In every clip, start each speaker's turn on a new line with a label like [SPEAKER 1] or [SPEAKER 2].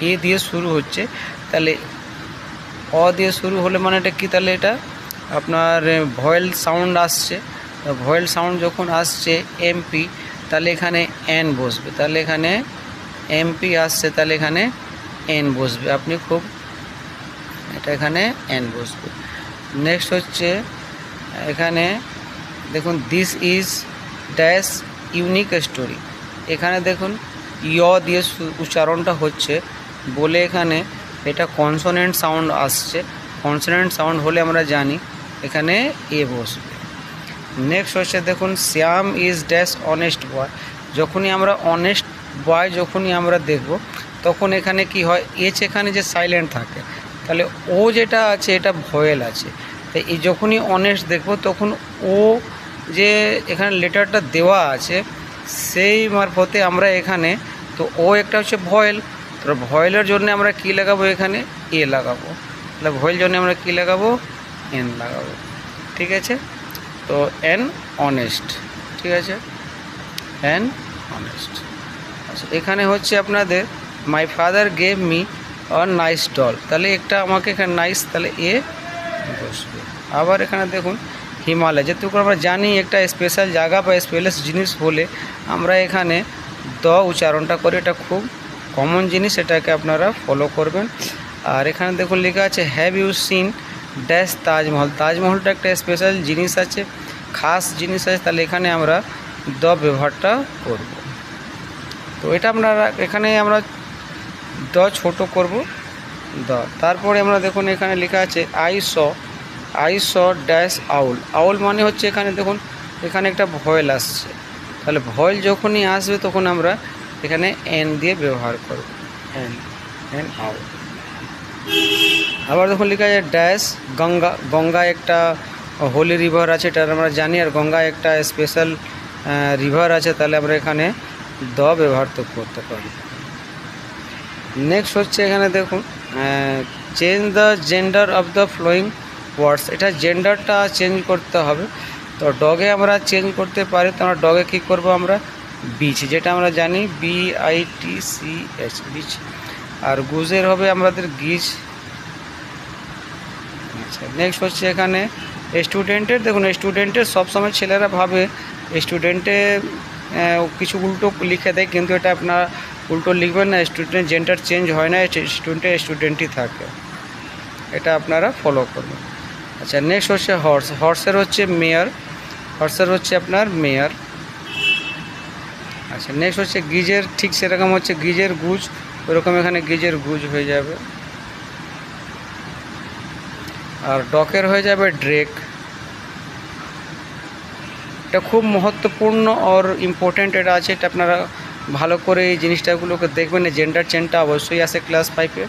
[SPEAKER 1] এ দিয়ে শুরু হচ্ছে, তাহলে অ দিয়ে শুরু হলে মানে এটা কি, তাহলে এটা আপনার ভয়েল সাউন্ড আসছে। ভয়েল সাউন্ড যখন আসছে এমপি, তাহলে এখানে এন বসবে, তাহলে এখানে এমপি আসছে, তাহলে এখানে এন বসবে। আপনি খুব এটা এখানে এন বসবে। নেক্সট হচ্ছে এখানে দেখুন, this is dash unique story. এখানে দেখুন ইয় দিয়ে উচ্চারণটা হচ্ছে বলে এখানে এটা কনসোনেন্ট সাউন্ড আসছে। কনসোনেন্ট সাউন্ড হলে আমরা জানি এখানে এ বসবে। নেক্সট হচ্ছে দেখুন, শ্যাম ইজ ড্যাশ অনেস্ট বয়। যখনই আমরা অনেস্ট বয় যখনই আমরা দেখব, তখন এখানে কি হয়, এইচ এখানে যে সাইলেন্ট থাকে, তাহলে ও যেটা আছে এটা ভয়েল আছে। তাই এই যখনই অনেস্ট দেখব, তখন ও যে এখানে লেটারটা দেওয়া আছে সেই মারফতে আমরা এখানে, তো ও একটা হচ্ছে ভয়েল, তো ভয়েলের জন্য আমরা কি লাগাবো, এখানে এ লাগাবো। তাহলে ভয়েল জন্য আমরা কি লাগাবো, এন লাগাবো। ঠিক আছে, তো এন অনেস্ট। ঠিক আছে, এন অনেস্ট। আচ্ছা, এখানে হচ্ছে আপনাদের my father gave me a nice doll, তাহলে একটা আমাকে এখানে নাইস, তাহলে এ বসবে। আবার এখানে দেখুন হিমালয়, যেহেতু আমরা জানি একটা স্পেশাল জায়গা বা স্পেশাল জিনিস বলে আমরা এখানে দ উচ্চারণটা করি, এটা খুব কমন জিনিস, এটাকে আপনারা ফলো করবেন। আর এখানে দেখুন লেখা আছে have you seen dash Taj Mahal. তাজমহলটা একটা স্পেশাল জিনিস আছে, খাস জিনিস আছে, তাহলে এখানে আমরা দ ব্যবহারটা করব। তো এটা আপনারা এখানে আমরা দ ছোট করব দ। তারপরে আমরা দেখুন এখানে লেখা আছে আই স ড্যাশ আউল। আউল মানে হচ্ছে এখানে দেখুন এখানে একটা ভয়েল আসছে, তাহলে ভয়েল যখনই আসবে তখন আমরা এখানে এন দিয়ে ব্যবহার করব, এন আউল। আবার দেখুন লেখা আছে ড্যাশ গঙ্গা। গঙ্গা একটা হোলি রিভার আছে, এটা আমরা জানি, আর গঙ্গা একটা স্পেশাল রিভার আছে, তাহলে আমরা এখানে দ ব্যবহার তো করতে পারি। নেক্সট হচ্ছে এখানে দেখুন change the gender of the following words. এটা জেন্ডারটা চেঞ্জ করতে হবে, তো ডগে আমরা চেঞ্জ করতে পারি। তো আমরা ডগে কী করবো, আমরা বিচ, যেটা আমরা জানি BITCH, বিচ। আর গুজের হবে আমাদের গিজ। আচ্ছা, নেক্সট হচ্ছে এখানে স্টুডেন্টের। দেখুন স্টুডেন্টের সবসময় ছেলেরা ভাবে স্টুডেন্টে কিছু উল্টো লিখে দেয়, কিন্তু এটা আপনারা উল্টো লিখবেন না, স্টুডেন্ট জেন্ডার চেঞ্জ হয় না, স্টুডেন্টই থাকে, এটা আপনারা ফলো করবেন। আচ্ছা, নেক্সট হচ্ছে হর্স। হর্সের হচ্ছে মেয়ার, হর্সের হচ্ছে আপনার মেয়ার। আচ্ছা, নেক্সট হচ্ছে গিজের, ঠিক সেরকম হচ্ছে গিজের গুজ, ওরকম এখানে গিজের গুজ হয়ে যাবে। আর ডকের হয়ে যাবে ড্রেক। এটা খুব মহত্বপূর্ণ আর ইম্পর্ট্যান্ট এটা আছে, এটা আপনারা ভালো করে এই জিনিসটাগুলোকে দেখবেন। জেন্ডার চেঞ্জটা অবশ্যই আসে ক্লাস 5-এ।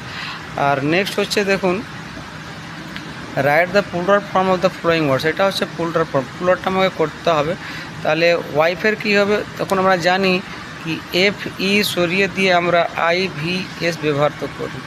[SPEAKER 1] আর নেক্সট হচ্ছে দেখুন write the plural form of the following words. এটা হচ্ছে প্লুরাল ফর্ম, প্লুরালটা আমাকে করতে হবে। তাহলে ওয়াইফের কী হবে, তখন আমরা জানি কি FE সরিয়ে দিয়ে আমরা IVS ব্যবহার তো করি,